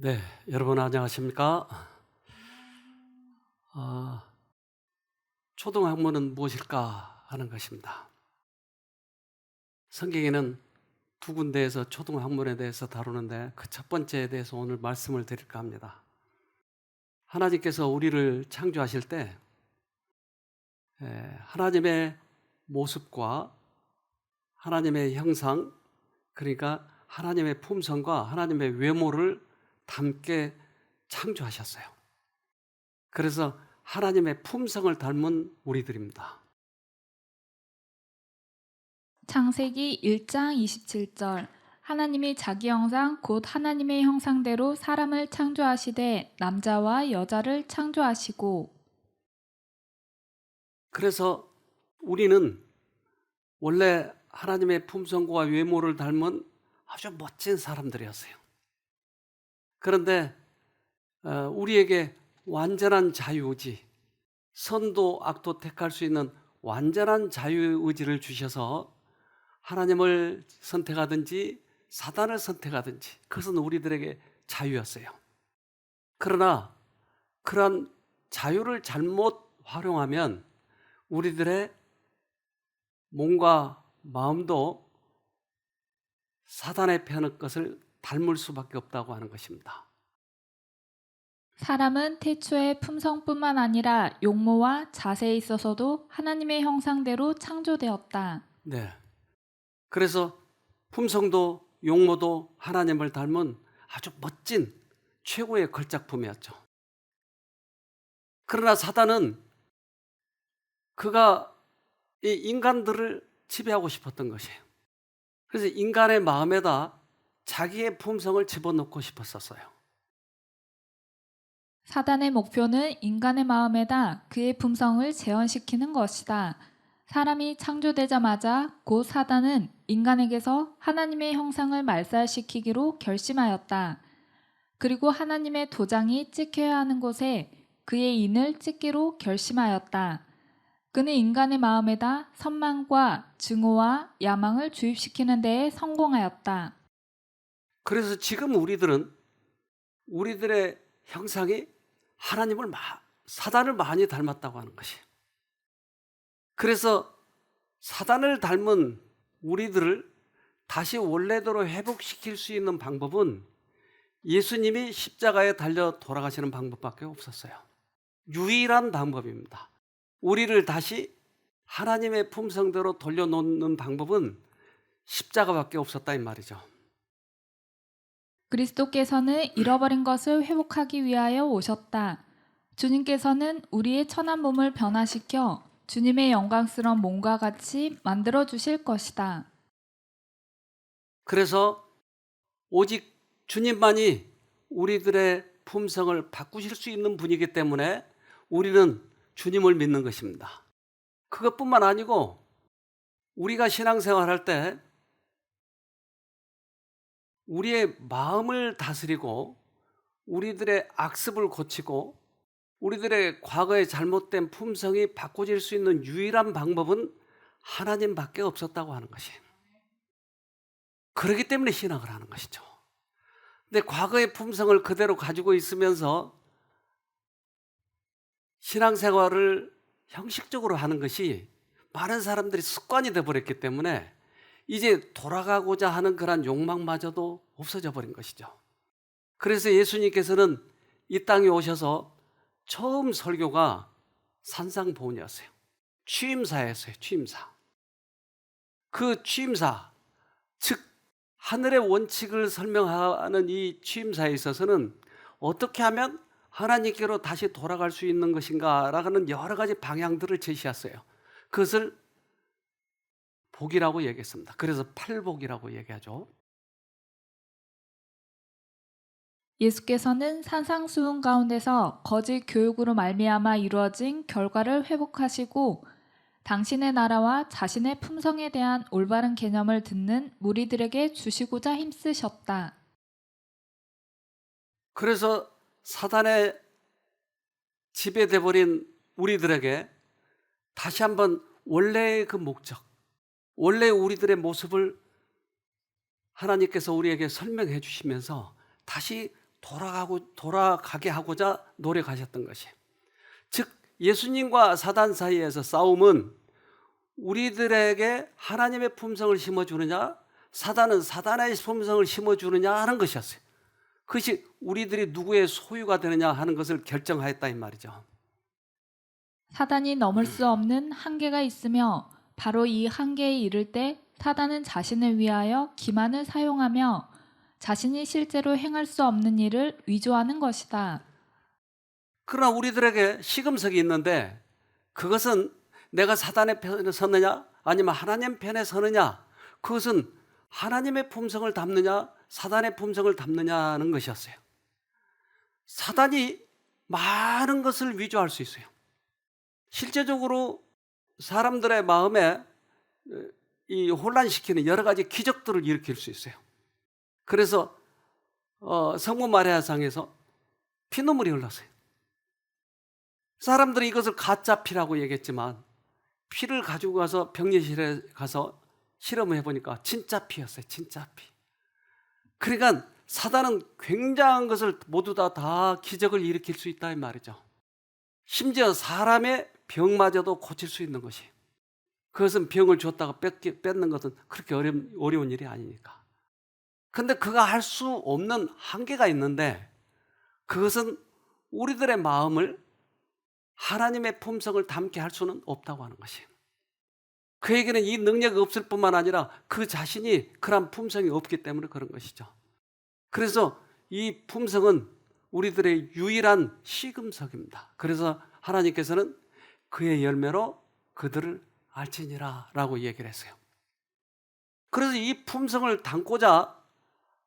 네, 여러분 안녕하십니까? 아, 초등학문은 무엇일까 하는 것입니다. 성경에는 두 군데에서 초등학문에 대해서 다루는데 그 첫 번째에 대해서 오늘 말씀을 드릴까 합니다. 하나님께서 우리를 창조하실 때 하나님의 모습과 하나님의 형상, 그러니까 하나님의 품성과 하나님의 외모를 담게 창조하셨어요. 그래서 하나님의 품성을 닮은 우리들입니다. 창세기 1장 27절 하나님이 자기 형상 곧 하나님의 형상대로 사람을 창조하시되 남자와 여자를 창조하시고. 그래서 우리는 원래 하나님의 품성과 외모를 닮은 아주 멋진 사람들이었어요. 그런데 우리에게 완전한 자유의지, 선도 악도 택할 수 있는 완전한 자유의지를 주셔서 하나님을 선택하든지 사단을 선택하든지 그것은 우리들에게 자유였어요. 그러나 그러한 자유를 잘못 활용하면 우리들의 몸과 마음도 사단의 편의 것을 닮을 수밖에 없다고 하는 것입니다. 사람은 태초의 품성뿐만 아니라 용모와 자세에 있어서도 하나님의 형상대로 창조되었다. 네. 그래서 품성도 용모도 하나님을 닮은 아주 멋진 최고의 걸작품이었죠. 그러나 사단은 그가 이 인간들을 지배하고 싶었던 것이에요. 그래서 인간의 마음에다 자기의 품성을 집어넣고 싶었었어요. 사단의 목표는 인간의 마음에다 그의 품성을 재현시키는 것이다. 사람이 창조되자마자 곧 사단은 인간에게서 하나님의 형상을 말살시키기로 결심하였다. 그리고 하나님의 도장이 찍혀야 하는 곳에 그의 인을 찍기로 결심하였다. 그는 인간의 마음에다 선망과 증오와 야망을 주입시키는 데에 성공하였다. 그래서 지금 우리들은 우리들의 형상이 사단을 많이 닮았다고 하는 것이에요. 그래서 사단을 닮은 우리들을 다시 원래대로 회복시킬 수 있는 방법은 예수님이 십자가에 달려 돌아가시는 방법밖에 없었어요. 유일한 방법입니다. 우리를 다시 하나님의 품성대로 돌려놓는 방법은 십자가밖에 없었다 이 말이죠. 그리스도께서는 잃어버린 것을 회복하기 위하여 오셨다. 주님께서는 우리의 천한 몸을 변화시켜 주님의 영광스러운 몸과 같이 만들어 주실 것이다. 그래서 오직 주님만이 우리들의 품성을 바꾸실 수 있는 분이기 때문에 우리는 주님을 믿는 것입니다. 그것뿐만 아니고 우리가 신앙생활할 때 우리의 마음을 다스리고 우리들의 악습을 고치고 우리들의 과거의 잘못된 품성이 바꿔질 수 있는 유일한 방법은 하나님밖에 없었다고 하는 것이에요. 그렇기 때문에 신앙을 하는 것이죠. 근데 과거의 품성을 그대로 가지고 있으면서 신앙생활을 형식적으로 하는 것이 많은 사람들이 습관이 되어버렸기 때문에 이제 돌아가고자 하는 그런 욕망마저도 없어져 버린 것이죠. 그래서 예수님께서는 이 땅에 오셔서 처음 설교가 산상보훈이었어요. 취임사였어요. 취임사. 그 취임사, 즉 하늘의 원칙을 설명하는 이 취임사에 있어서는 어떻게 하면 하나님께로 다시 돌아갈 수 있는 것인가라는 여러 가지 방향들을 제시했어요. 그것을 복이라고 얘기했습니다. 그래서 팔복이라고 얘기하죠. 예수께서는 산상수훈 가운데서 거짓 교육으로 말미암아 이루어진 결과를 회복하시고 당신의 나라와 자신의 품성에 대한 올바른 개념을 듣는 무리들에게 주시고자 힘쓰셨다. 그래서 사단의 지배돼 버린 우리들에게 다시 한번 원래의 그 목적, 원래 우리들의 모습을 하나님께서 우리에게 설명해 주시면서 다시 돌아가게 하고자 노력하셨던 것이에요. 즉 예수님과 사단 사이에서 싸움은 우리들에게 하나님의 품성을 심어주느냐, 사단은 사단의 품성을 심어주느냐 하는 것이었어요. 그것이 우리들이 누구의 소유가 되느냐 하는 것을 결정하였다 이 말이죠. 사단이 넘을 수 없는 한계가 있으며 바로 이 한계에 이를 때 사단은 자신을 위하여 기만을 사용하며 자신이 실제로 행할 수 없는 일을 위조하는 것이다. 그러나 우리들에게 시금석이 있는데 그것은 내가 사단의 편에 서느냐 아니면 하나님 편에 서느냐, 그것은 하나님의 품성을 담느냐 사단의 품성을 담느냐는 것이었어요. 사단이 많은 것을 위조할 수 있어요. 실제적으로 사람들의 마음에 이 혼란시키는 여러 가지 기적들을 일으킬 수 있어요. 그래서 성모 마리아상에서 피눈물이 흘렀어요. 사람들이 이것을 가짜 피라고 얘기했지만 피를 가지고 가서 병리실에 가서 실험을 해보니까 진짜 피였어요. 진짜 피. 그러니까 사단은 굉장한 것을 모두 다 기적을 일으킬 수 있다 이 말이죠. 심지어 사람의 병마저도 고칠 수 있는 것이, 그것은 병을 줬다가 뺏는 것은 그렇게 어려운 일이 아니니까. 근데 그가 할 수 없는 한계가 있는데 그것은 우리들의 마음을 하나님의 품성을 담게 할 수는 없다고 하는 것이에요. 그에게는 이 능력이 없을 뿐만 아니라 그 자신이 그런 품성이 없기 때문에 그런 것이죠. 그래서 이 품성은 우리들의 유일한 시금석입니다. 그래서 하나님께서는 그의 열매로 그들을 알지니라 라고 얘기를 했어요. 그래서 이 품성을 담고자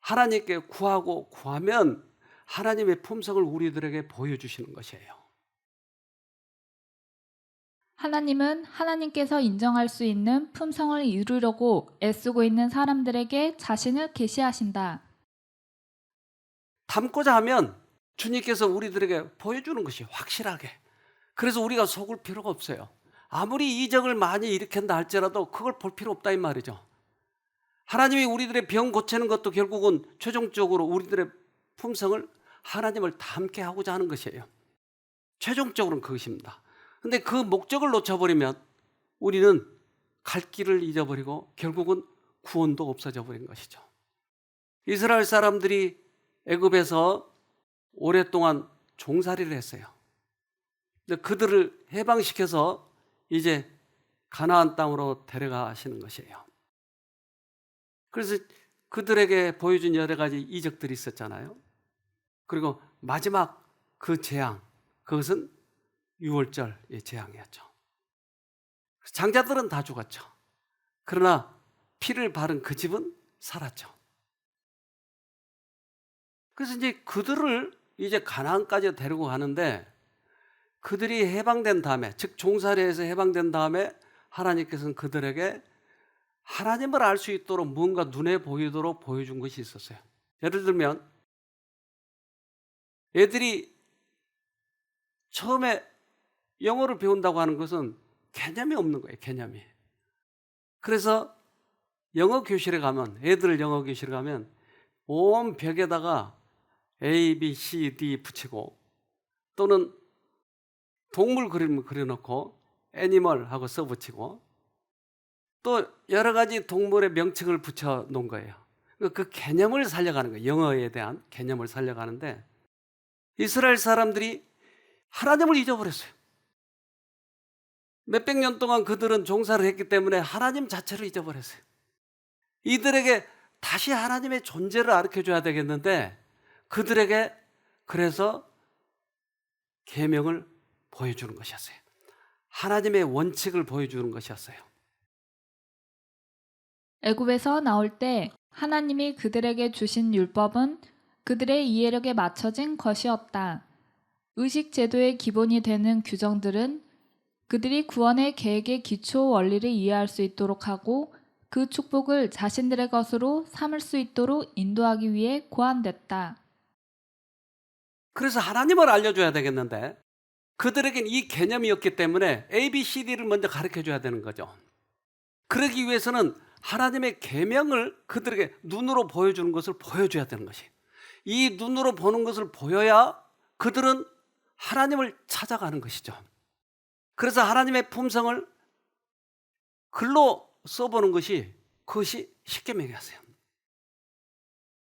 하나님께 구하고 구하면 하나님의 품성을 우리들에게 보여주시는 것이에요. 하나님은 하나님께서 인정할 수 있는 품성을 이루려고 애쓰고 있는 사람들에게 자신을 계시하신다. 담고자 하면 주님께서 우리들에게 보여주는 것이 확실하게. 그래서 우리가 속을 필요가 없어요. 아무리 이적을 많이 일으킨다 할지라도 그걸 볼 필요 없다 이 말이죠. 하나님이 우리들의 병 고치는 것도 결국은 최종적으로 우리들의 품성을 하나님을 닮게 하고자 하는 것이에요. 최종적으로는 그것입니다. 근데 그 목적을 놓쳐버리면 우리는 갈 길을 잊어버리고 결국은 구원도 없어져 버린 것이죠. 이스라엘 사람들이 애굽에서 오랫동안 종살이를 했어요. 근데 그들을 해방시켜서 이제 가나안 땅으로 데려가시는 것이에요. 그래서 그들에게 보여준 여러 가지 이적들이 있었잖아요. 그리고 마지막 그 재앙, 그것은 유월절의 재앙이었죠. 장자들은 다 죽었죠. 그러나 피를 바른 그 집은 살았죠. 그래서 이제 그들을 이제 가나안까지 데리고 가는데 그들이 해방된 다음에, 즉 종살이에서 해방된 다음에 하나님께서는 그들에게 하나님을 알 수 있도록 뭔가 눈에 보이도록 보여준 것이 있었어요. 예를 들면 애들이 처음에 영어를 배운다고 하는 것은 개념이 없는 거예요. 개념이. 그래서 영어 교실에 가면, 애들 영어 교실에 가면 온 벽에다가 A, B, C, D 붙이고 또는 동물 그림을 그려놓고 애니멀 하고 써붙이고 또 여러 가지 동물의 명칭을 붙여 놓은 거예요. 그 개념을 살려가는 거예요. 영어에 대한 개념을 살려가는데 이스라엘 사람들이 하나님을 잊어버렸어요. 몇백 년 동안 그들은 종살이를 했기 때문에 하나님 자체를 잊어버렸어요. 이들에게 다시 하나님의 존재를 가르쳐줘야 되겠는데 그들에게 그래서 계명을 보여주는 것이었어요. 하나님의 원칙을 보여주는 것이었어요. 애굽에서 나올 때 하나님이 그들에게 주신 율법은 그들의 이해력에 맞춰진 것이었다. 의식 제도의 기본이 되는 규정들은 그들이 구원의 계획의 기초 원리를 이해할 수 있도록 하고 그 축복을 자신들의 것으로 삼을 수 있도록 인도하기 위해 고안됐다. 그래서 하나님을 알려줘야 되겠는데 그들에겐 이 개념이었기 때문에 A, B, C, D를 먼저 가르쳐줘야 되는 거죠. 그러기 위해서는 하나님의 계명을 그들에게 눈으로 보여주는 것을 보여줘야 되는 것이. 이 눈으로 보는 것을 보여야 그들은 하나님을 찾아가는 것이죠. 그래서 하나님의 품성을 글로 써보는 것이 그것이 십계명이었어요.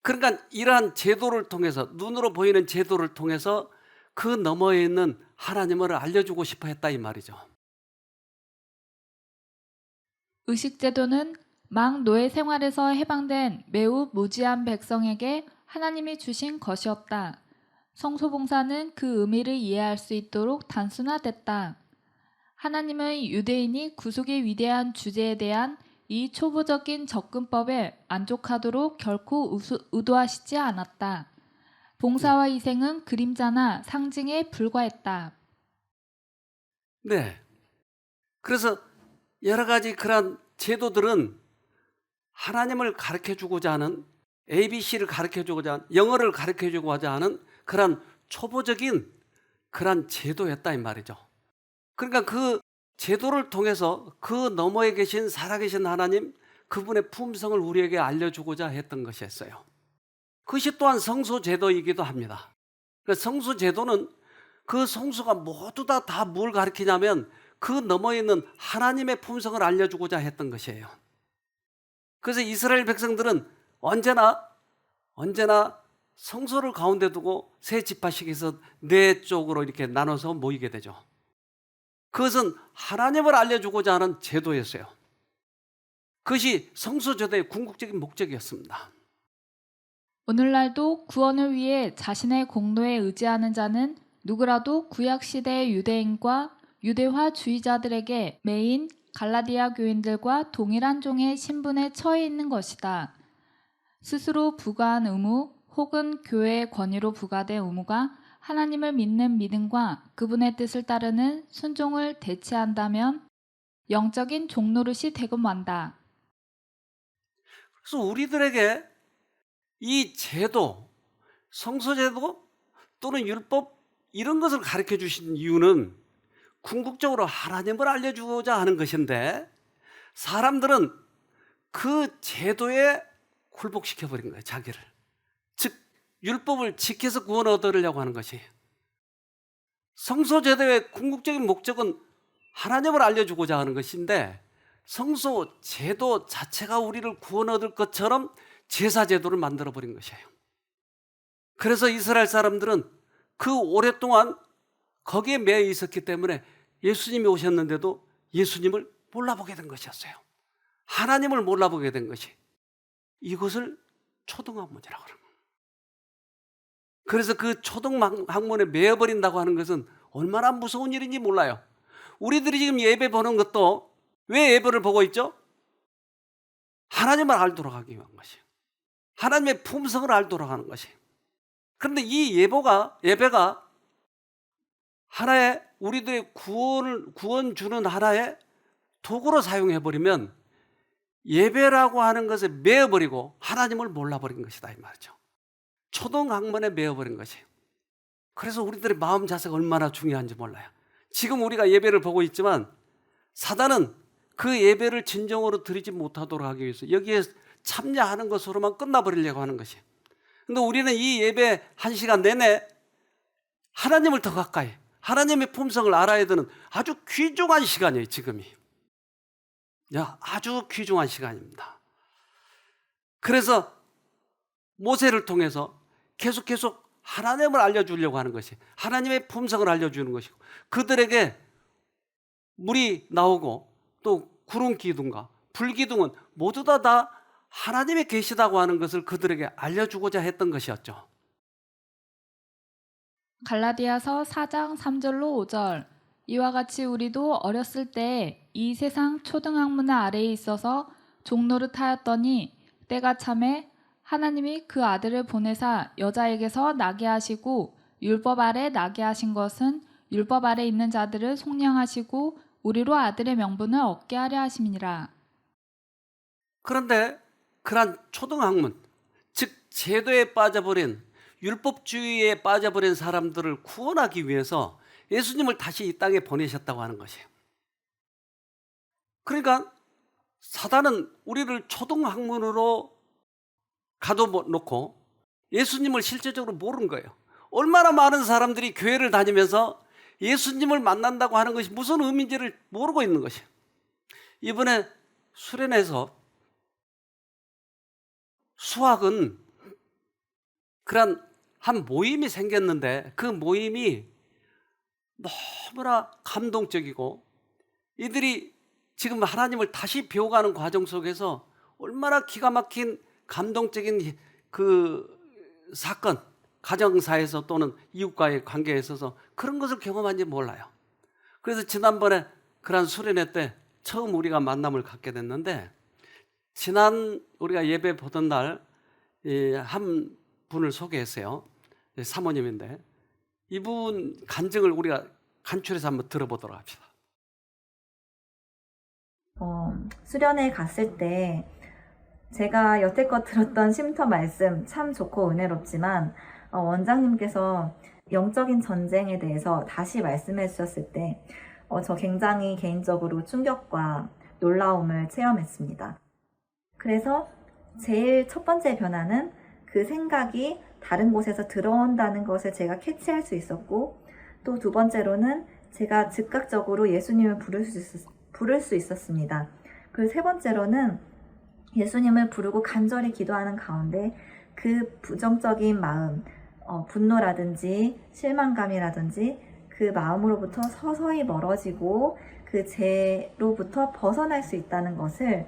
그러니까 이러한 제도를 통해서, 눈으로 보이는 제도를 통해서 그 너머에 있는 하나님을 알려주고 싶어 했다 이 말이죠. 의식제도는 막 노예 생활에서 해방된 매우 무지한 백성에게 하나님이 주신 것이었다. 성소봉사는 그 의미를 이해할 수 있도록 단순화됐다. 하나님은 유대인이 구속의 위대한 주제에 대한 이 초보적인 접근법에 만족하도록 결코 의도하시지 않았다. 봉사와 희생은 그림자나 상징에 불과했다. 네. 그래서 여러 가지 그런 제도들은 하나님을 가르쳐 주고자 하는, ABC를 가르쳐 주고자 하는, 영어를 가르쳐 주고자 하는 그런 초보적인 그런 제도였다 이 말이죠. 그러니까 그 제도를 통해서 그 너머에 계신 살아계신 하나님, 그분의 품성을 우리에게 알려주고자 했던 것이었어요. 그것이 또한 성소제도이기도 합니다. 성소제도는 그 성소가 모두 다 뭘 가르치냐면 그 너머에 있는 하나님의 품성을 알려주고자 했던 것이에요. 그래서 이스라엘 백성들은 언제나 성소를 가운데 두고 세 지파씩에서 네 쪽으로 이렇게 나눠서 모이게 되죠. 그것은 하나님을 알려주고자 하는 제도였어요. 그것이 성소제도의 궁극적인 목적이었습니다. 오늘날도 구원을 위해 자신의 공로에 의지하는 자는 누구라도 구약시대의 유대인과 유대화주의자들에게 매인 갈라디아 교인들과 동일한 종의 신분에 처해 있는 것이다. 스스로 부과한 의무 혹은 교회의 권위로 부과된 의무가 하나님을 믿는 믿음과 그분의 뜻을 따르는 순종을 대체한다면 영적인 종노릇이 되고 만다. 그래서 우리들에게 이 제도, 성소제도 또는 율법 이런 것을 가르쳐 주신 이유는 궁극적으로 하나님을 알려주고자 하는 것인데 사람들은 그 제도에 굴복시켜버린 거예요, 자기를. 즉 율법을 지켜서 구원 얻으려고 하는 것이에요. 성소제도의 궁극적인 목적은 하나님을 알려주고자 하는 것인데 성소제도 자체가 우리를 구원 얻을 것처럼 제사제도를 만들어버린 것이에요. 그래서 이스라엘 사람들은 그 오랫동안 거기에 매여 있었기 때문에 예수님이 오셨는데도 예수님을 몰라보게 된 것이었어요. 하나님을 몰라보게 된 것이 이것을 초등학문이라고 합니다. 그래서 그 초등학문에 매여버린다고 하는 것은 얼마나 무서운 일인지 몰라요. 우리들이 지금 예배 보는 것도 왜 예배를 보고 있죠? 하나님을 알도록 하기 위한 것이에요. 하나님의 품성을 알도록 하는 것이에요. 그런데 이 예배가 하나의 우리들의 구원 주는 하나의 도구로 사용해버리면 예배라고 하는 것에 매여버리고 하나님을 몰라버린 것이다 이 말이죠. 초등학문에 매여버린 것이에요. 그래서 우리들의 마음 자세가 얼마나 중요한지 몰라요. 지금 우리가 예배를 보고 있지만 사단은 그 예배를 진정으로 드리지 못하도록 하기 위해서 여기에 참여하는 것으로만 끝나버리려고 하는 것이에요. 근데 우리는 이 예배 1시간 내내 하나님을 더 가까이, 하나님의 품성을 알아야 되는 아주 귀중한 시간이에요, 지금이. 아주 귀중한 시간입니다. 그래서 모세를 통해서 계속 하나님을 알려주려고 하는 것이, 하나님의 품성을 알려주는 것이고, 그들에게 물이 나오고 또 구름 기둥과 불 기둥은 모두 다 하나님이 계시다고 하는 것을 그들에게 알려주고자 했던 것이었죠. 갈라디아서 4장 3절로 5절. 이와 같이 우리도 어렸을 때 이 세상 초등학문 아래에 있어서 종노릇하였더니 때가 참에 하나님이 그 아들을 보내사 여자에게서 나게 하시고 율법 아래 나게 하신 것은 율법 아래 있는 자들을 속량하시고 우리로 아들의 명분을 얻게 하려 하심이니라. 그런데 그러한 초등학문, 즉 제도에 빠져버린, 율법주의에 빠져버린 사람들을 구원하기 위해서 예수님을 다시 이 땅에 보내셨다고 하는 것이에요. 그러니까 사단은 우리를 초등학문으로 가둬놓고 예수님을 실제적으로 모르는 거예요. 얼마나 많은 사람들이 교회를 다니면서 예수님을 만난다고 하는 것이 무슨 의미인지를 모르고 있는 것이에요. 이번에 수련회에서 수학은 그런 한 모임이 생겼는데 그 모임이 너무나 감동적이고 이들이 지금 하나님을 다시 배워가는 과정 속에서 얼마나 기가 막힌 감동적인 그 사건, 가정사에서 또는 이웃과의 관계에 있어서 그런 것을 경험한지 몰라요. 그래서 지난번에 그런 수련회 때 처음 우리가 만남을 갖게 됐는데 지난 우리가 예배 보던 날 한 분을 소개했어요. 사모님인데 이분 간증을 우리가 간추려서 한번 들어보도록 합시다. 수련회 갔을 때 제가 여태껏 들었던 쉼터 말씀 참 좋고 은혜롭지만 원장님께서 영적인 전쟁에 대해서 다시 말씀해 주셨을 때 저 굉장히 개인적으로 충격과 놀라움을 체험했습니다. 그래서 제일 첫 번째 변화는 그 생각이 다른 곳에서 들어온다는 것을 제가 캐치할 수 있었고, 또 두 번째로는 제가 즉각적으로 예수님을 부를 수 있었습니다. 그리고 세 번째로는 예수님을 부르고 간절히 기도하는 가운데 그 부정적인 마음, 분노라든지 실망감이라든지 그 마음으로부터 서서히 멀어지고 그 죄로부터 벗어날 수 있다는 것을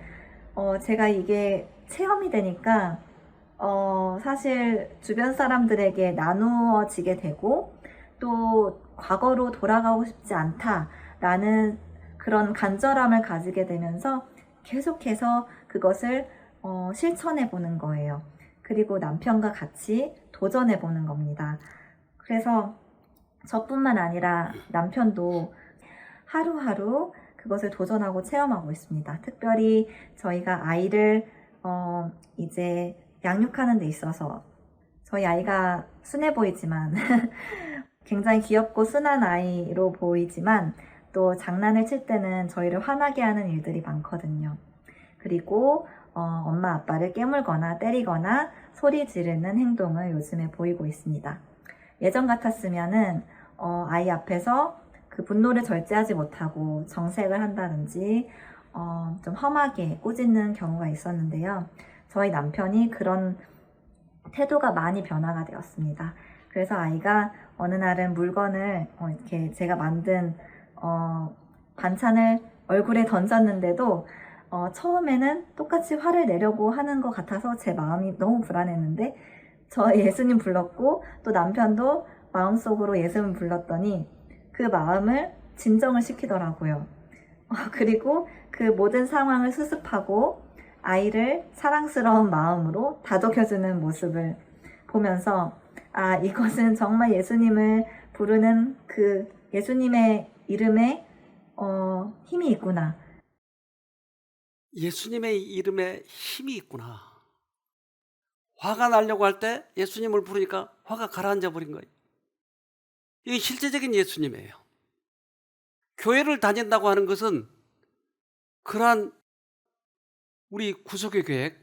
제가 이게 체험이 되니까 사실 주변 사람들에게 나누어지게 되고 또 과거로 돌아가고 싶지 않다라는 그런 간절함을 가지게 되면서 계속해서 그것을 실천해 보는 거예요. 그리고 남편과 같이 도전해 보는 겁니다. 그래서 저뿐만 아니라 남편도 하루하루 그것을 도전하고 체험하고 있습니다. 특별히 저희가 아이를 이제 양육하는 데 있어서 저희 아이가 순해 보이지만 굉장히 귀엽고 순한 아이로 보이지만 또 장난을 칠 때는 저희를 화나게 하는 일들이 많거든요. 그리고 엄마 아빠를 깨물거나 때리거나 소리 지르는 행동을 요즘에 보이고 있습니다. 예전 같았으면은 아이 앞에서 그 분노를 절제하지 못하고 정색을 한다든지 좀 험하게 꾸짖는 경우가 있었는데요. 저희 남편이 그런 태도가 많이 변화가 되었습니다. 그래서 아이가 어느 날은 물건을 이렇게 제가 만든 반찬을 얼굴에 던졌는데도 처음에는 똑같이 화를 내려고 하는 것 같아서 제 마음이 너무 불안했는데 저 예수님 불렀고 또 남편도 마음속으로 예수님 불렀더니 그 마음을 진정을 시키더라고요. 그리고 그 모든 상황을 수습하고 아이를 사랑스러운 마음으로 다독여주는 모습을 보면서 이것은 정말 예수님을 부르는 그 예수님의 이름에 힘이 있구나. 예수님의 이름에 힘이 있구나. 화가 나려고 할 때 예수님을 부르니까 화가 가라앉아 버린 거예요. 이게 실제적인 예수님이에요. 교회를 다닌다고 하는 것은 그러한 우리 구속의 계획,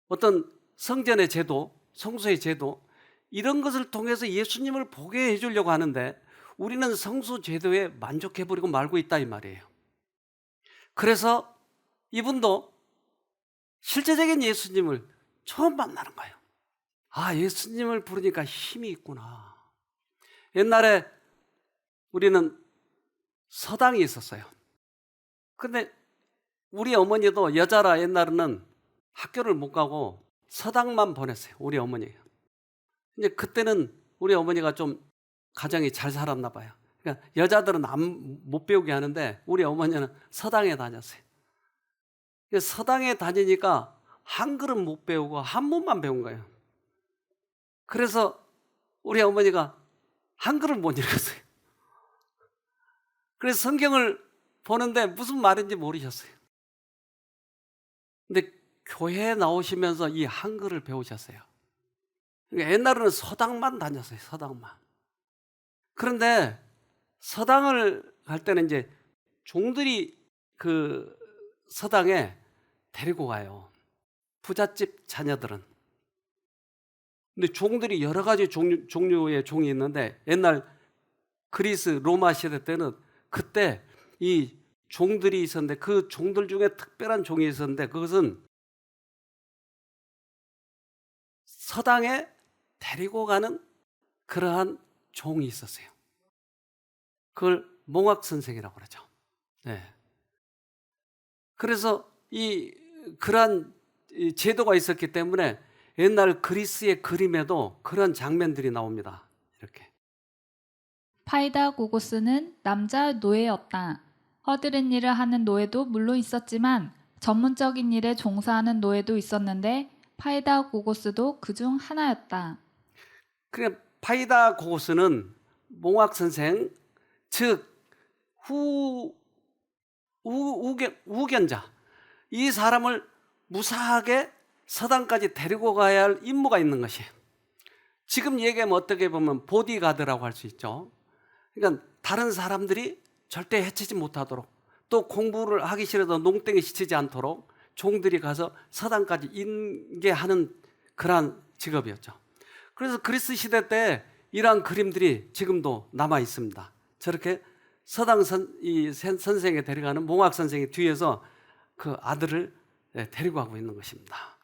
어떤 성전의 제도, 성소의 제도 이런 것을 통해서 예수님을 보게 해주려고 하는데 우리는 성소 제도에 만족해버리고 말고 있다 이 말이에요. 그래서 이분도 실제적인 예수님을 처음 만나는 거예요. 예수님을 부르니까 힘이 있구나. 옛날에 우리는 서당이 있었어요. 근데 우리 어머니도 여자라 옛날에는 학교를 못 가고 서당만 보냈어요. 우리 어머니가. 이제 그때는 우리 어머니가 좀 가정이 잘 살았나 봐요. 그러니까 여자들은 못 배우게 하는데 우리 어머니는 서당에 다녔어요. 서당에 다니니까 한글은 못 배우고 한문만 배운 거예요. 그래서 우리 어머니가 한글을 못 읽었어요. 그래서 성경을 보는데 무슨 말인지 모르셨어요. 근데 교회에 나오시면서 이 한글을 배우셨어요. 그러니까 옛날에는 서당만 다녔어요. 서당만. 그런데 서당을 갈 때는 이제 종들이 그 서당에 데리고 가요. 부잣집 자녀들은. 근데 종들이 여러 가지 종류의 종이 있는데 옛날 그리스 로마 시대 때는 그때 이 종들이 있었는데 그 종들 중에 특별한 종이 있었는데 그것은 서당에 데리고 가는 그러한 종이 있었어요. 그걸 몽학 선생이라고 그러죠. 네. 그래서 그러한 제도가 있었기 때문에 옛날 그리스의 그림에도 그런 장면들이 나옵니다. 이렇게. 파이다고고스는 남자 노예였다. 허드렛 일을 하는 노예도 물론 있었지만 전문적인 일에 종사하는 노예도 있었는데 파이다고고스도 그중 하나였다. 그러니까 파이다고고스는 몽학 선생, 즉 우견자, 이 사람을 무사하게 서당까지 데리고 가야 할 임무가 있는 것이에요. 지금 얘기하면 어떻게 보면 보디가드라고 할 수 있죠. 그러니까 다른 사람들이 절대 해치지 못하도록, 또 공부를 하기 싫어도 농땡이 시키지 않도록 종들이 가서 서당까지 인계하는 그러한 직업이었죠. 그래서 그리스 시대 때 이러한 그림들이 지금도 남아 있습니다. 저렇게 서당 선생에 데려가는 몽학 선생이 뒤에서 그 아들을 데리고 가고 있는 것입니다.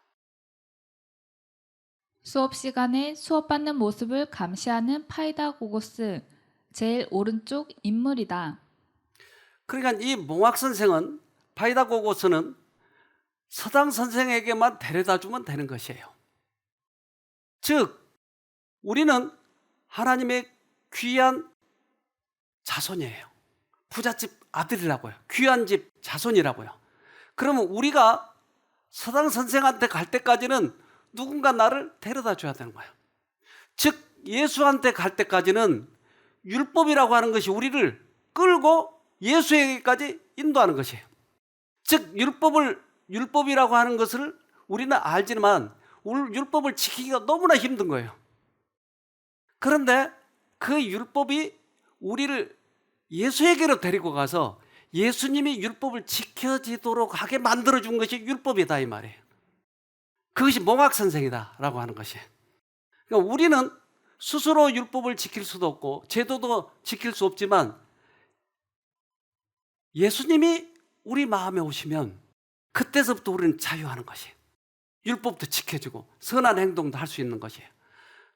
수업 시간에 수업받는 모습을 감시하는 파이다고고스, 제일 오른쪽 인물이다. 그러니까 이 몽학 선생은, 파이다고고스는 서당 선생에게만 데려다 주면 되는 것이에요. 즉 우리는 하나님의 귀한 자손이에요. 부잣집 아들이라고요. 귀한 집 자손이라고요. 그러면 우리가 서당 선생한테 갈 때까지는 누군가 나를 데려다 줘야 되는 거예요. 즉 예수한테 갈 때까지는 율법이라고 하는 것이 우리를 끌고 예수에게까지 인도하는 것이에요. 즉 율법이라고 하는 것을 우리는 알지만 율법을 지키기가 너무나 힘든 거예요. 그런데 그 율법이 우리를 예수에게로 데리고 가서 예수님이 율법을 지켜지도록 하게 만들어준 것이 율법이다 이 말이에요. 그것이 몽학 선생이다라고 하는 것이에요. 그러니까 우리는 스스로 율법을 지킬 수도 없고 제도도 지킬 수 없지만 예수님이 우리 마음에 오시면 그때서부터 우리는 자유하는 것이에요. 율법도 지켜지고 선한 행동도 할 수 있는 것이에요.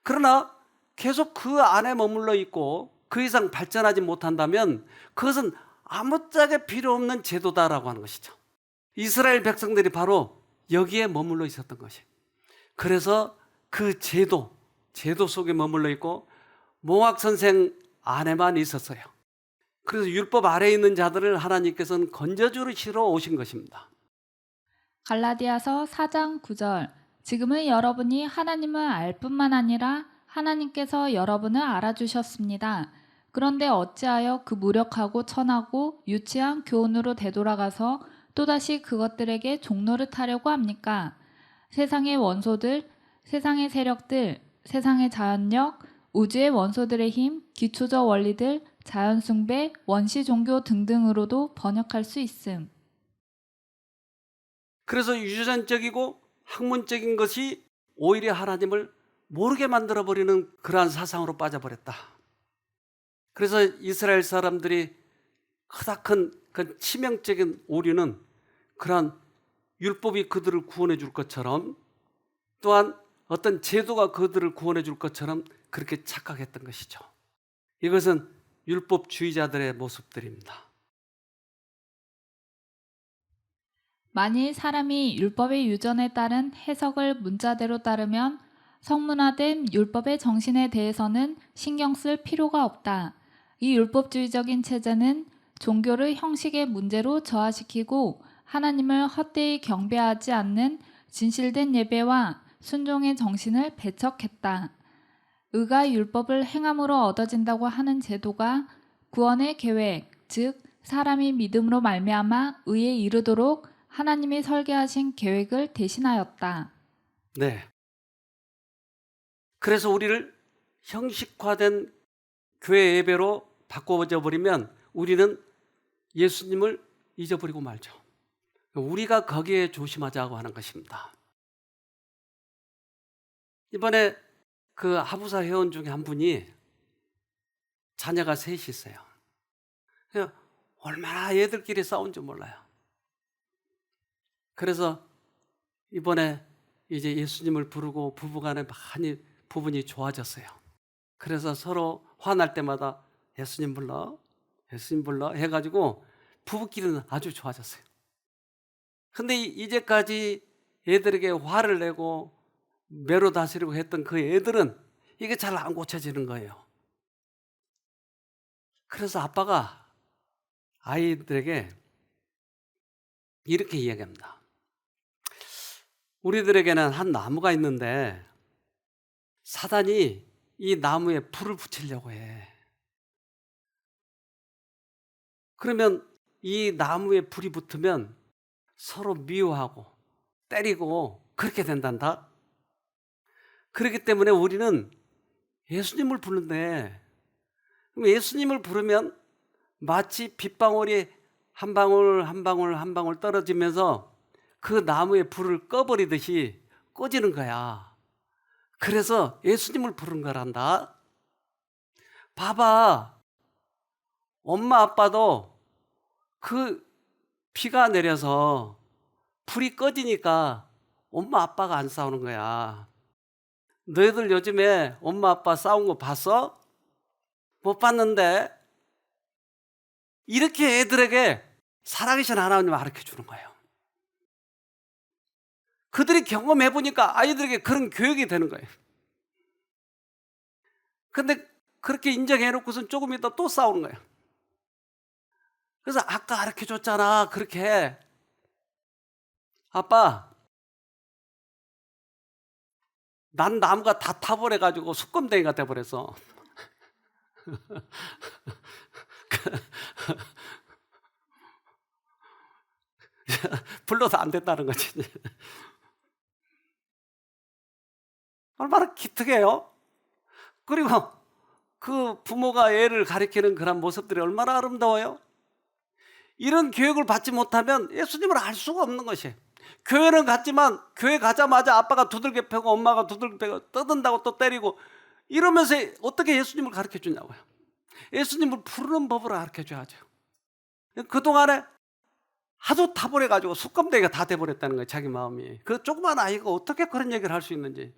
그러나 계속 그 안에 머물러 있고 그 이상 발전하지 못한다면 그것은 아무짝에 필요 없는 제도다라고 하는 것이죠. 이스라엘 백성들이 바로 여기에 머물러 있었던 것이에요. 그래서 그 제도 속에 머물러 있고 몽학 선생 안에만 있었어요. 그래서 율법 아래에 있는 자들을 하나님께서는 건져주시러 오신 것입니다. 갈라디아서 4장 9절, 지금은 여러분이 하나님을 알 뿐만 아니라 하나님께서 여러분을 알아주셨습니다. 그런데 어찌하여 그 무력하고 천하고 유치한 교훈으로 되돌아가서 또다시 그것들에게 종노릇하려고 합니까? 세상의 원소들, 세상의 세력들, 세상의 자연력, 우주의 원소들의 힘, 기초적 원리들, 자연숭배, 원시 종교 등등으로도 번역할 수 있음. 그래서 유전적이고 학문적인 것이 오히려 하나님을 모르게 만들어버리는 그러한 사상으로 빠져버렸다. 그래서 이스라엘 사람들이 크다큰 그 치명적인 오류는 그러한 율법이 그들을 구원해 줄 것처럼 또한 어떤 제도가 그들을 구원해 줄 것처럼 그렇게 착각했던 것이죠. 이것은 율법주의자들의 모습들입니다. 만일 사람이 율법의 유전에 따른 해석을 문자대로 따르면 성문화된 율법의 정신에 대해서는 신경 쓸 필요가 없다. 이 율법주의적인 체제는 종교를 형식의 문제로 저하시키고 하나님을 헛되이 경배하지 않는 진실된 예배와 순종의 정신을 배척했다. 의가 율법을 행함으로 얻어진다고 하는 제도가 구원의 계획, 즉 사람이 믿음으로 말미암아 의에 이르도록 하나님이 설계하신 계획을 대신하였다. 네. 그래서 우리를 형식화된 교회 예배로 바꿔져 버리면 우리는 예수님을 잊어버리고 말죠. 우리가 거기에 조심하자고 하는 것입니다. 이번에 그 하부사 회원 중에 한 분이 자녀가 셋이 있어요. 얼마나 얘들끼리 싸운지 몰라요. 그래서 이번에 이제 예수님을 부르고 부부간에 많이 부분이 좋아졌어요. 그래서 서로 화날 때마다 예수님 불러, 예수님 불러 해가지고 부부끼리는 아주 좋아졌어요. 근데 이제까지 애들에게 화를 내고 매로 다스리고 했던 그 애들은 이게 잘 안 고쳐지는 거예요. 그래서 아빠가 아이들에게 이렇게 이야기합니다. 우리들에게는 한 나무가 있는데 사단이 이 나무에 불을 붙이려고 해. 그러면 이 나무에 불이 붙으면 서로 미워하고 때리고 그렇게 된단다. 그렇기 때문에 우리는 예수님을 부르는데, 그럼 예수님을 부르면 마치 빗방울이 한 방울 한 방울 한 방울 떨어지면서 그 나무에 불을 꺼버리듯이 꺼지는 거야. 그래서 예수님을 부르는 거란다. 봐봐, 엄마 아빠도 그 비가 내려서 불이 꺼지니까 엄마 아빠가 안 싸우는 거야. 너희들 요즘에 엄마 아빠 싸운 거 봤어? 못 봤는데. 이렇게 애들에게 살아계신 하나님을 가르쳐 주는 거예요. 그들이 경험해 보니까 아이들에게 그런 교육이 되는 거예요. 근데 그렇게 인정해 놓고선 조금 있다 또 싸우는 거예요. 그래서 아까 가르쳐 줬잖아. 그렇게. 아빠, 난 나무가 다 타버려가지고 수검댕이가 돼버렸어. 불러서 안 된다는 거지. 얼마나 기특해요. 그리고 그 부모가 애를 가리키는 그런 모습들이 얼마나 아름다워요. 이런 교육을 받지 못하면 예수님을 알 수가 없는 것이에요. 교회는 갔지만 교회 가자마자 아빠가 두들겨 패고 엄마가 두들겨 패고 떠든다고 또 때리고 이러면서 어떻게 예수님을 가르쳐 주냐고요. 예수님을 부르는 법을 가르쳐 줘야죠. 그동안에 하도 타버려가지고 숯검대기가 다 돼버렸다는 거예요. 자기 마음이. 그 조그만 아이가 어떻게 그런 얘기를 할 수 있는지.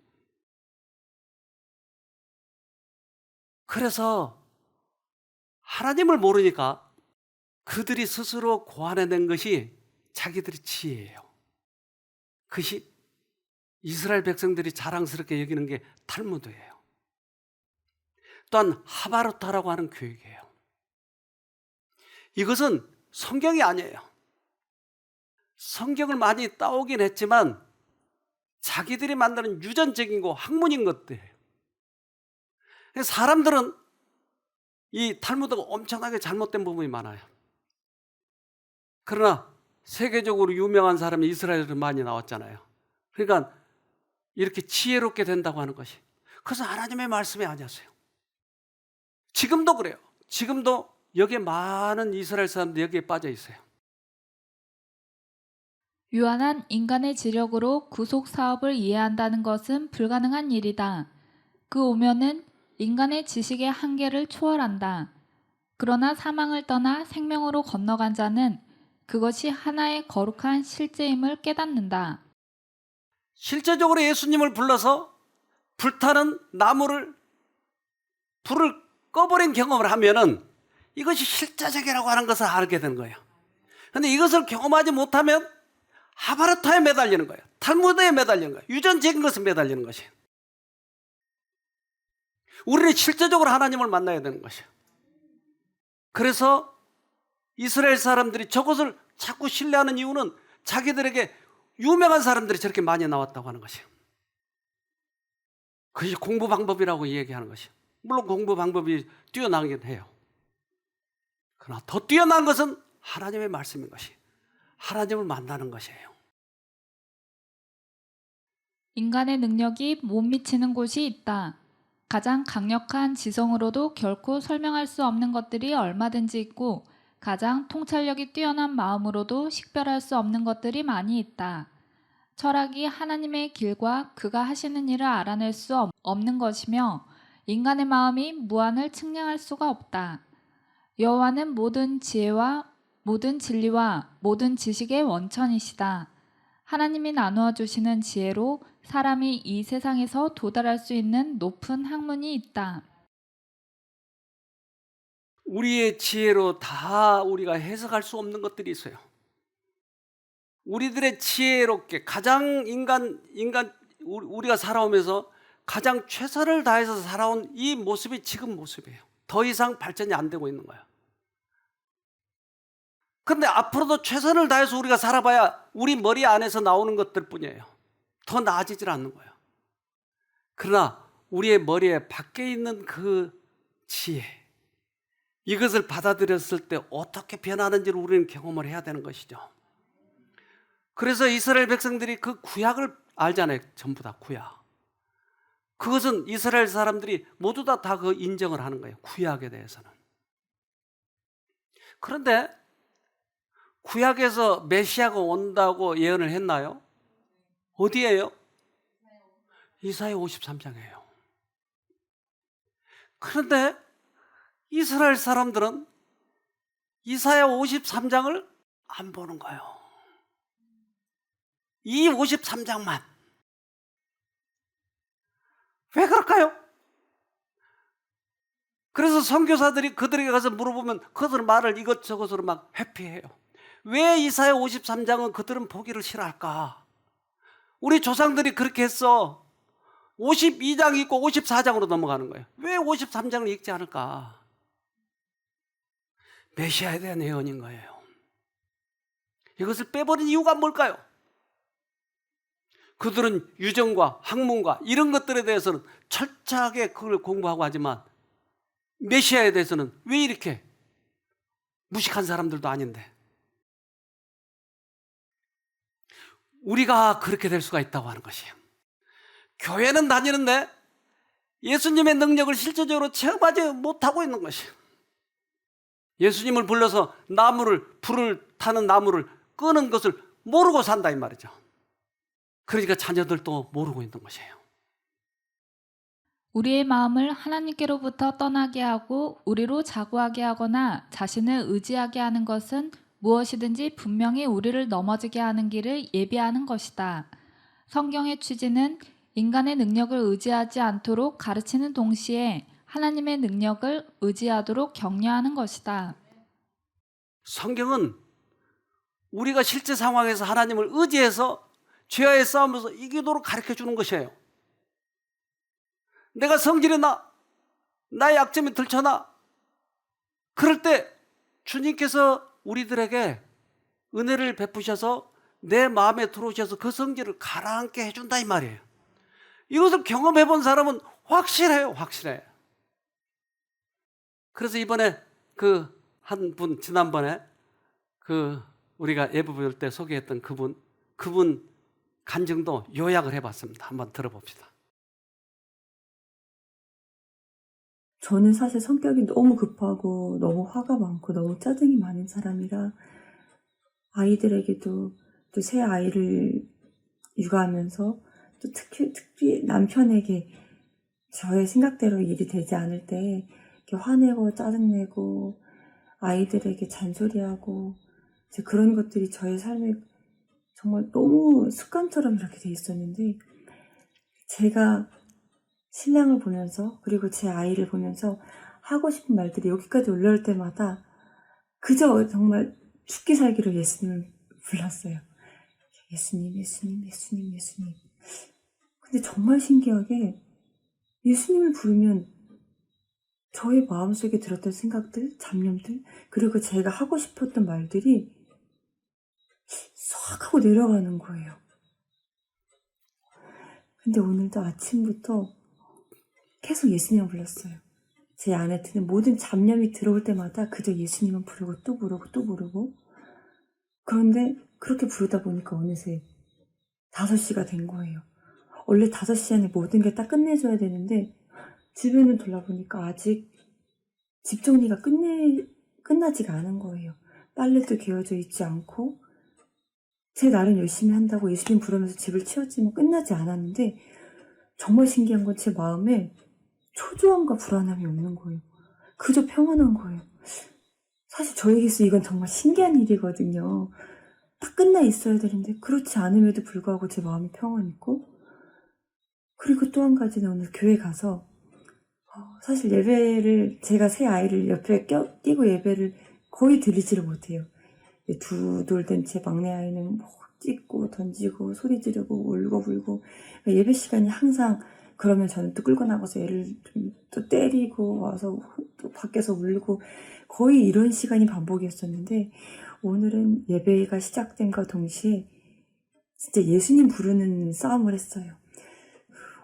그래서 하나님을 모르니까 그들이 스스로 고안해낸 것이 자기들의 지혜예요. 그것이 이스라엘 백성들이 자랑스럽게 여기는 게 탈무드예요. 또한 하바르타라고 하는 교육이에요. 이것은 성경이 아니에요. 성경을 많이 따오긴 했지만 자기들이 만드는 유전적인 거 학문인 것들이에요. 사람들은 이 탈무드가 엄청나게 잘못된 부분이 많아요. 그러나 세계적으로 유명한 사람이 이스라엘에서 많이 나왔잖아요. 그러니까 이렇게 지혜롭게 된다고 하는 것이, 그것은 하나님의 말씀이 아니었어요. 지금도 그래요. 지금도 여기에 많은 이스라엘 사람들이 여기에 빠져 있어요. 유한한 인간의 지력으로 구속 사업을 이해한다는 것은 불가능한 일이다. 그 오면은 인간의 지식의 한계를 초월한다. 그러나 사망을 떠나 생명으로 건너간 자는 그것이 하나의 거룩한 실제임을 깨닫는다. 실제적으로 예수님을 불러서 불타는 나무를 불을 꺼버린 경험을 하면은 이것이 실제적이라고 하는 것을 알게 되는 거예요. 그런데 이것을 경험하지 못하면 하바르타에 매달리는 거예요. 탈무드에 매달리는 거예요. 유전적인 것에 매달리는 것이에요. 우리는 실제적으로 하나님을 만나야 되는 것이에요. 그래서 이스라엘 사람들이 저것을 자꾸 신뢰하는 이유는 자기들에게 유명한 사람들이 저렇게 많이 나왔다고 하는 것이에요. 그것이 공부 방법이라고 얘기하는 것이에요. 물론 공부 방법이 뛰어나긴 해요. 그러나 더 뛰어난 것은 하나님의 말씀인 것이, 하나님을 만나는 것이에요. 인간의 능력이 못 미치는 곳이 있다. 가장 강력한 지성으로도 결코 설명할 수 없는 것들이 얼마든지 있고 가장 통찰력이 뛰어난 마음으로도 식별할 수 없는 것들이 많이 있다. 철학이 하나님의 길과 그가 하시는 일을 알아낼 수 없는 것이며 인간의 마음이 무한을 측량할 수가 없다. 여호와는 모든 지혜와 모든 진리와 모든 지식의 원천이시다. 하나님이 나누어 주시는 지혜로 사람이 이 세상에서 도달할 수 있는 높은 학문이 있다. 우리의 지혜로 다 우리가 해석할 수 없는 것들이 있어요. 우리들의 지혜롭게 가장 우리가 살아오면서 가장 최선을 다해서 살아온 이 모습이 지금 모습이에요. 더 이상 발전이 안 되고 있는 거예요. 그런데 앞으로도 최선을 다해서 우리가 살아봐야 우리 머리 안에서 나오는 것들 뿐이에요. 더 나아지질 않는 거예요. 그러나 우리의 머리에 밖에 있는 그 지혜, 이것을 받아들였을 때 어떻게 변하는지를 우리는 경험을 해야 되는 것이죠. 그래서 이스라엘 백성들이 그 구약을 알잖아요. 전부 다 구약. 그것은 이스라엘 사람들이 모두 다 그 인정을 하는 거예요. 구약에 대해서는. 그런데 구약에서 메시아가 온다고 예언을 했나요? 어디예요? 이사야 53장이에요. 그런데 이스라엘 사람들은 이사야 53장을 안 보는 거예요. 이 53장만. 왜 그럴까요? 그래서 선교사들이 그들에게 가서 물어보면 그들 말을 이것저것으로 막 회피해요. 왜 이사야 53장은 그들은 보기를 싫어할까? 우리 조상들이 그렇게 했어. 52장 읽고 54장으로 넘어가는 거예요. 왜 53장을 읽지 않을까? 메시아에 대한 예언인 거예요. 이것을 빼버린 이유가 뭘까요? 그들은 유전과 학문과 이런 것들에 대해서는 철저하게 그걸 공부하고 하지만 메시아에 대해서는 왜 이렇게 무식한 사람들도 아닌데 우리가 그렇게 될 수가 있다고 하는 것이에요. 교회는 다니는데 예수님의 능력을 실제적으로 체험하지 못하고 있는 것이에요. 예수님을 불러서 불을 타는 나무를 끄는 것을 모르고 산다 이 말이죠. 그러니까 자녀들도 모르고 있는 것이에요. 우리의 마음을 하나님께로부터 떠나게 하고 우리로 자고하게 하거나 자신을 의지하게 하는 것은 무엇이든지 분명히 우리를 넘어지게 하는 길을 예비하는 것이다. 성경의 취지는 인간의 능력을 의지하지 않도록 가르치는 동시에 하나님의 능력을 의지하도록 격려하는 것이다. 성경은 우리가 실제 상황에서 하나님을 의지해서 죄와의 싸움에서 이기도록 가르쳐 주는 것이에요. 내가 성질이 나의 약점이 들춰나 그럴 때 주님께서 우리들에게 은혜를 베푸셔서 내 마음에 들어오셔서 그 성질을 가라앉게 해준다 이 말이에요. 이것을 경험해 본 사람은 확실해요. 확실해. 그래서 이번에 그 한 분 지난번에 그 우리가 예배 볼 때 소개했던 그분 간증도 요약을 해봤습니다. 한번 들어봅시다. 저는 사실 성격이 너무 급하고 너무 화가 많고 너무 짜증이 많은 사람이라 아이들에게도 또 새 아이를 육아하면서 또 특히 남편에게 저의 생각대로 일이 되지 않을 때 이렇게 화내고 짜증내고 아이들에게 잔소리하고 이제 그런 것들이 저의 삶에 정말 너무 습관처럼 이렇게 돼 있었는데 제가 신랑을 보면서 그리고 제 아이를 보면서 하고 싶은 말들이 여기까지 올라올 때마다 그저 정말 죽기 살기로 예수님을 불렀어요. 예수님, 예수님, 예수님, 예수님. 근데 정말 신기하게 예수님을 부르면 저의 마음속에 들었던 생각들, 잡념들, 그리고 제가 하고 싶었던 말들이 싹 하고 내려가는 거예요. 근데 오늘도 아침부터 계속 예수님을 불렀어요. 제 안에 드는 모든 잡념이 들어올 때마다 그저 예수님을 부르고 또 부르고 또 부르고 그런데 그렇게 부르다 보니까 어느새 5시가 된 거예요. 원래 5시 안에 모든 게 딱 끝내줘야 되는데 주변을 돌아보니까 아직 집 정리가 끝나지가 않은 거예요. 빨래도 개어져 있지 않고 제 나름 열심히 한다고 예수님 부르면서 집을 치웠지만 끝나지 않았는데 정말 신기한 건 제 마음에 초조함과 불안함이 없는 거예요. 그저 평안한 거예요. 사실 저에게서 이건 정말 신기한 일이거든요. 딱 끝나 있어야 되는데 그렇지 않음에도 불구하고 제 마음이 평안있고, 그리고 또 한 가지는 오늘 교회 가서 사실 예배를 제가 새 아이를 옆에 끼고 예배를 거의 드리지를 못해요. 두 돌 된 제 막내 아이는 뭐 찢고 던지고 소리 지르고 울고 불고, 예배 시간이 항상 그러면 저는 또 끌고 나가서 애를 좀 또 때리고 와서 또 밖에서 울고, 거의 이런 시간이 반복이었었는데 오늘은 예배가 시작된과 동시에 진짜 예수님 부르는 싸움을 했어요.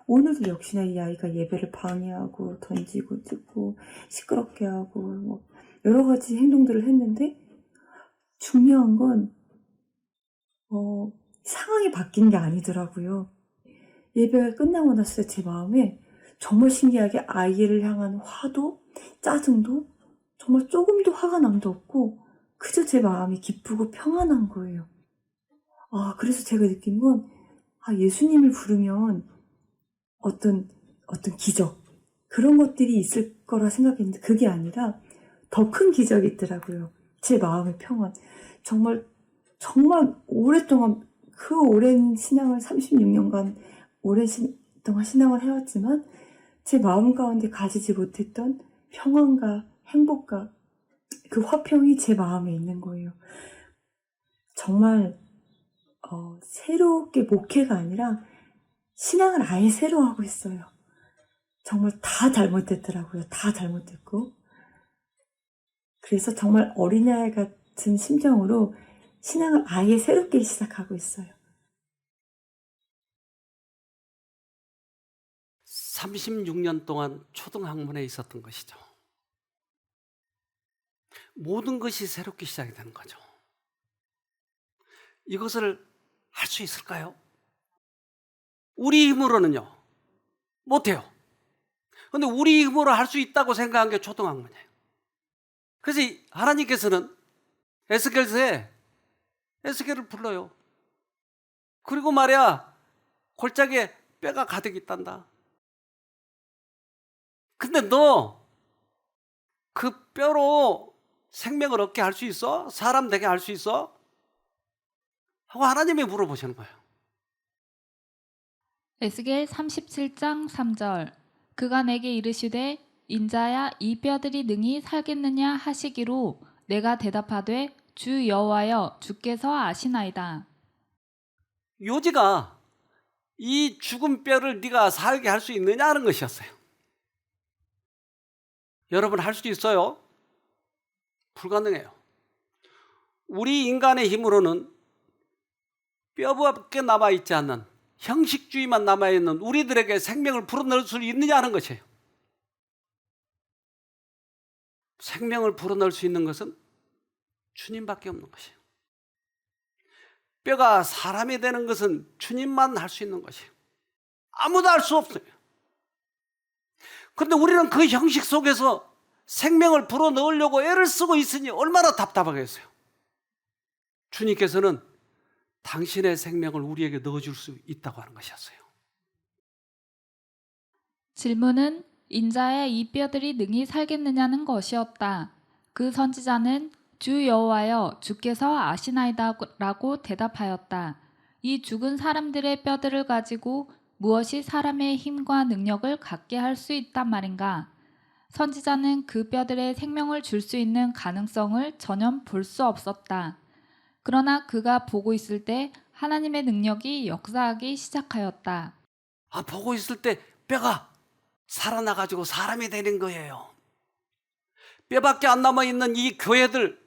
오늘도 역시나 이 아이가 예배를 방해하고 던지고 찢고 시끄럽게 하고 뭐 여러 가지 행동들을 했는데, 중요한 건 상황이 바뀐 게 아니더라고요. 예배가 끝나고 났을 때 제 마음에 정말 신기하게 아이를 향한 화도 짜증도 정말 조금도 화가 남도 없고 그저 제 마음이 기쁘고 평안한 거예요. 그래서 제가 느낀 건 예수님을 부르면 어떤 기적, 그런 것들이 있을 거라 생각했는데 그게 아니라 더 큰 기적이 있더라고요. 제 마음의 평안. 정말 오랫동안, 그 오랜 신앙을 36년간 동안 신앙을 해왔지만 제 마음 가운데 가지지 못했던 평안과 행복과 그 화평이 제 마음에 있는 거예요. 정말 새롭게 목회가 아니라 신앙을 아예 새로 하고 있어요. 정말 다 잘못됐더라고요. 다 잘못됐고. 그래서 정말 어린아이 같은 심정으로 신앙을 아예 새롭게 시작하고 있어요. 36년 동안 초등학문에 있었던 것이죠. 모든 것이 새롭게 시작이 되는 거죠. 이것을 할 수 있을까요? 우리 힘으로는요, 못해요. 근데 우리 힘으로 할 수 있다고 생각한 게 초등학문이에요. 그래서 하나님께서는 에스겔서에 에스겔을 불러요. 그리고 말이야, 골짜기에 뼈가 가득 있단다. 근데 너 그 뼈로 생명을 얻게 할 수 있어? 사람 되게 할 수 있어? 하고 하나님이 물어보시는 거예요. 에스겔 37장 3절. 그가 내게 이르시되 인자야 이 뼈들이 능히 살겠느냐 하시기로 내가 대답하되 주 여호와여 주께서 아시나이다. 요지가 이 죽은 뼈를 네가 살게 할 수 있느냐는 것이었어요. 여러분 할 수 있어요? 불가능해요. 우리 인간의 힘으로는 뼈밖에 남아있지 않는, 형식주의만 남아있는 우리들에게 생명을 불어넣을 수 있느냐 하는 것이에요. 생명을 불어넣을 수 있는 것은 주님밖에 없는 것이에요. 뼈가 사람이 되는 것은 주님만 할 수 있는 것이에요. 아무도 할 수 없어요. 그런데 우리는 그 형식 속에서 생명을 불어넣으려고 애를 쓰고 있으니 얼마나 답답하겠어요. 주님께서는 당신의 생명을 우리에게 넣어줄 수 있다고 하는 것이었어요. 질문은 인자의 이 뼈들이 능히 살겠느냐는 것이었다. 그 선지자는 주 여호와여 주께서 아시나이다라고 대답하였다. 이 죽은 사람들의 뼈들을 가지고 무엇이 사람의 힘과 능력을 갖게 할 수 있단 말인가? 선지자는 그 뼈들에 생명을 줄 수 있는 가능성을 전혀 볼 수 없었다. 그러나 그가 보고 있을 때 하나님의 능력이 역사하기 시작하였다. 보고 있을 때 뼈가 살아나가지고 사람이 되는 거예요. 뼈밖에 안 남아있는 이 교회들,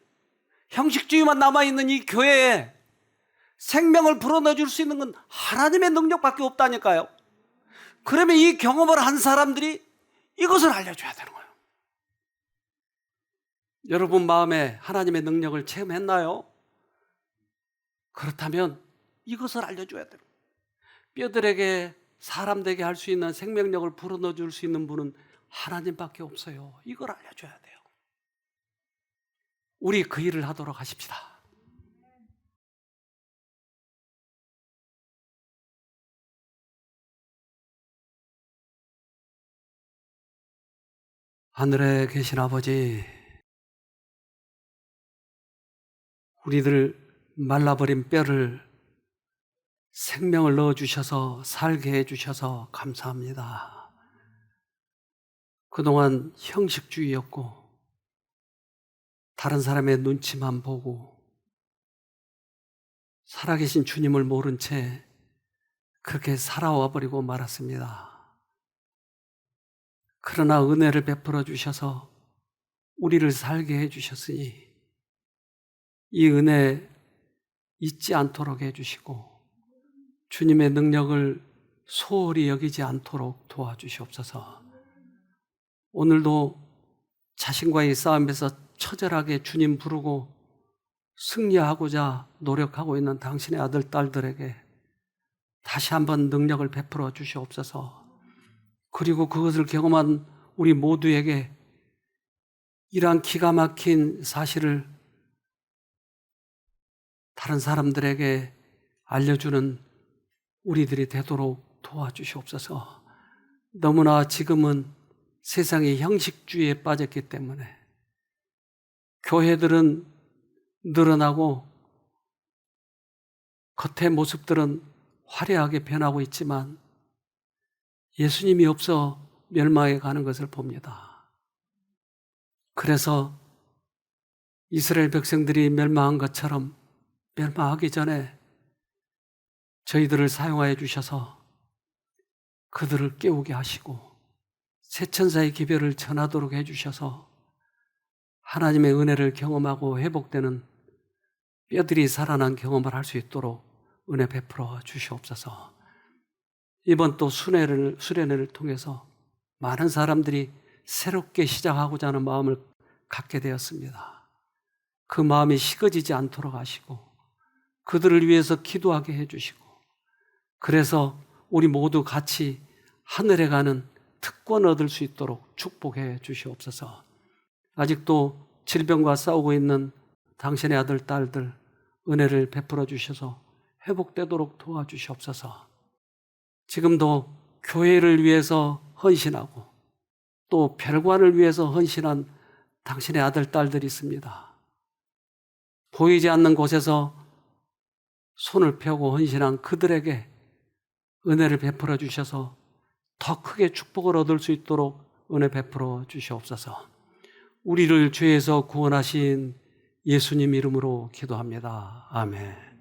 형식주의만 남아있는 이 교회에 생명을 불어넣어줄 수 있는 건 하나님의 능력밖에 없다니까요. 그러면 이 경험을 한 사람들이 이것을 알려줘야 되는 거예요. 여러분 마음에 하나님의 능력을 체험했나요? 그렇다면 이것을 알려줘야 돼요. 뼈들에게 사람 되게 할 수 있는 생명력을 불어넣어 줄 수 있는 분은 하나님밖에 없어요. 이걸 알려줘야 돼요. 우리 그 일을 하도록 하십시다. 하늘에 계신 아버지, 우리들 말라버린 뼈를 생명을 넣어주셔서 살게 해주셔서 감사합니다. 그동안 형식주의였고 다른 사람의 눈치만 보고 살아계신 주님을 모른 채 그렇게 살아와 버리고 말았습니다. 그러나 은혜를 베풀어 주셔서 우리를 살게 해주셨으니 이 은혜 잊지 않도록 해주시고 주님의 능력을 소홀히 여기지 않도록 도와주시옵소서. 오늘도 자신과의 싸움에서 처절하게 주님 부르고 승리하고자 노력하고 있는 당신의 아들, 딸들에게 다시 한번 능력을 베풀어 주시옵소서. 그리고 그것을 경험한 우리 모두에게 이러한 기가 막힌 사실을 다른 사람들에게 알려주는 우리들이 되도록 도와주시옵소서. 너무나 지금은 세상의 형식주의에 빠졌기 때문에 교회들은 늘어나고 겉의 모습들은 화려하게 변하고 있지만 예수님이 없어 멸망해 가는 것을 봅니다. 그래서 이스라엘 백성들이 멸망한 것처럼 멸망하기 전에 저희들을 사용하여 주셔서 그들을 깨우게 하시고 새 천사의 기별을 전하도록 해주셔서 하나님의 은혜를 경험하고 회복되는 뼈들이 살아난 경험을 할 수 있도록 은혜 베풀어 주시옵소서. 이번 또 수련회를 통해서 많은 사람들이 새롭게 시작하고자 하는 마음을 갖게 되었습니다. 그 마음이 식어지지 않도록 하시고 그들을 위해서 기도하게 해주시고 그래서 우리 모두 같이 하늘에 가는 특권 얻을 수 있도록 축복해 주시옵소서. 아직도 질병과 싸우고 있는 당신의 아들, 딸들 은혜를 베풀어 주셔서 회복되도록 도와주시옵소서. 지금도 교회를 위해서 헌신하고 또 별관을 위해서 헌신한 당신의 아들, 딸들이 있습니다. 보이지 않는 곳에서 손을 펴고 헌신한 그들에게 은혜를 베풀어 주셔서 더 크게 축복을 얻을 수 있도록 은혜 베풀어 주시옵소서. 우리를 죄에서 구원하신 예수님 이름으로 기도합니다. 아멘.